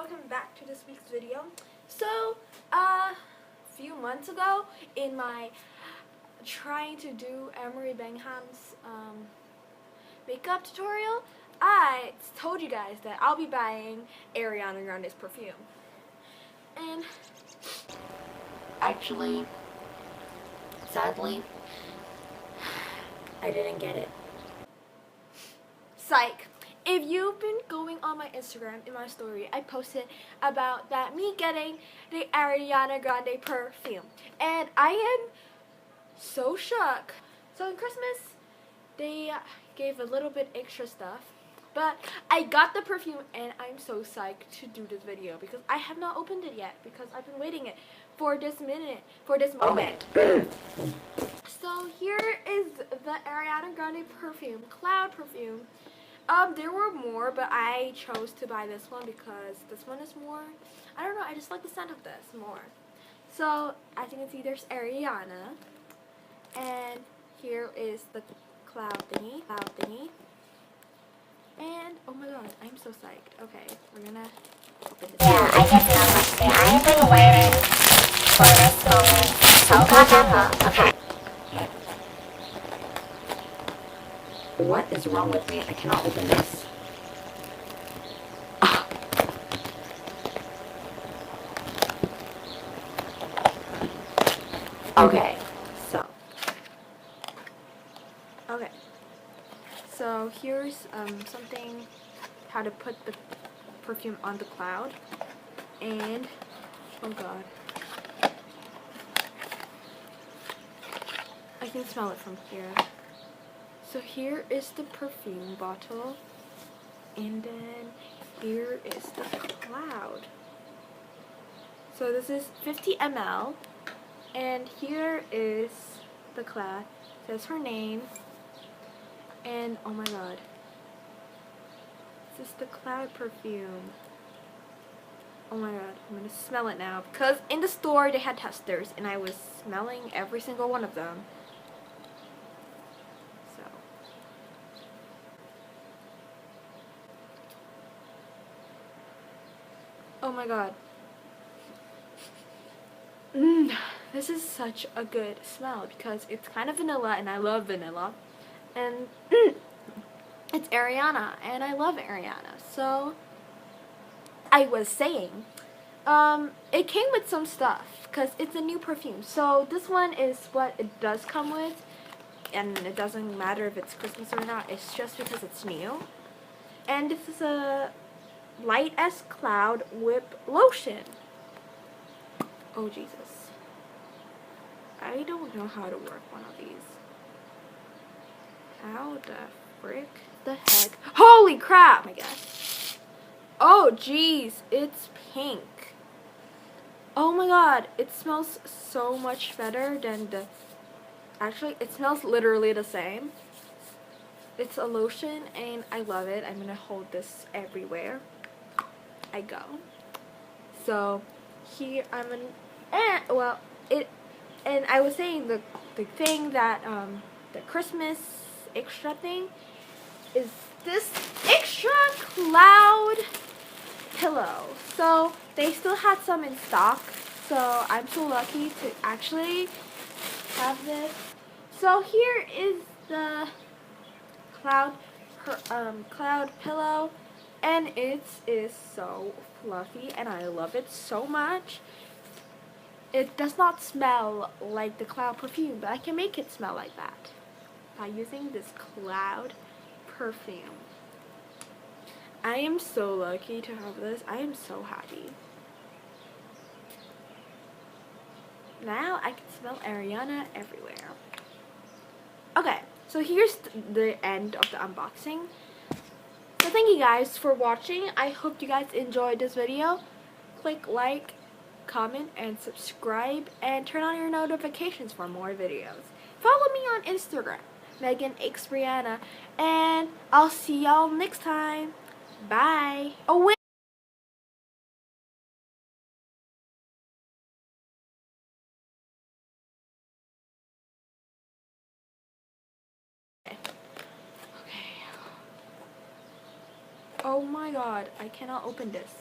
welcome back to this week's video. So, a few months ago, in my trying to do Emery Bangham's makeup tutorial, I told you guys that I'll be buying Ariana Grande's perfume. And actually, sadly, I didn't get it. Psych. If you've been going on my Instagram, in my story, I posted about that me getting the Ariana Grande perfume. And I am so shocked. So in Christmas, they gave a little bit extra stuff. But I got the perfume and I'm so psyched to do this video because I have not opened it yet because I've been waiting it for this moment. So here is the Ariana Grande perfume, Cloud perfume. There were more, but I chose to buy this one because this one is more, I don't know, I just like the scent of this more. So, as you can see, there's Ariana, and here is the cloud thingy, and, oh my god, I'm so psyched. Okay, we're gonna open this. Yeah, I guess not much there. I have been waiting for this moment so long. Okay. What is wrong with me? I cannot open this. Okay, so here's something, how to put the perfume on the cloud, and, oh god, I can smell it from here. So here is the perfume bottle, and then here is the cloud. So this is 50 ml, and here is the cloud. It says her name, and oh my god, this is the cloud perfume. Oh my god, I'm gonna smell it now because in the store they had testers, and I was smelling every single one of them. Oh my god. This is such a good smell because it's kind of vanilla and I love vanilla. And it's Ariana and I love Ariana. So I was saying, it came with some stuff because it's a new perfume. So this one is what it does come with, and it doesn't matter if it's Christmas or not. It's just because it's new. And this is a Light as Cloud Whip Lotion. Oh Jesus. I don't know how to work one of these. How the frick? The heck? Holy crap, I guess. Oh jeez, it's pink. Oh my god, it smells so much better than the... Actually, it smells literally the same. It's a lotion and I love it. I'm gonna hold this everywhere I go. So here I'm an and I was saying the thing that the Christmas extra thing is this extra cloud pillow. So they still had some in stock, so I'm so lucky to actually have this. So here is the cloud pillow, and it is so fluffy and I love it so much. It does not smell like the cloud perfume, but I can make it smell like that by using this cloud perfume. I am so lucky to have this. I am so happy. Now I can smell Ariana everywhere. Okay, so here's the end of the unboxing. So thank you guys for watching. I hope you guys enjoyed this video. Click like, comment, and subscribe, and turn on your notifications for more videos. Follow me on Instagram, Megan X Brianna, and I'll see y'all next time. Bye. Oh wait. Oh my god, I cannot open this.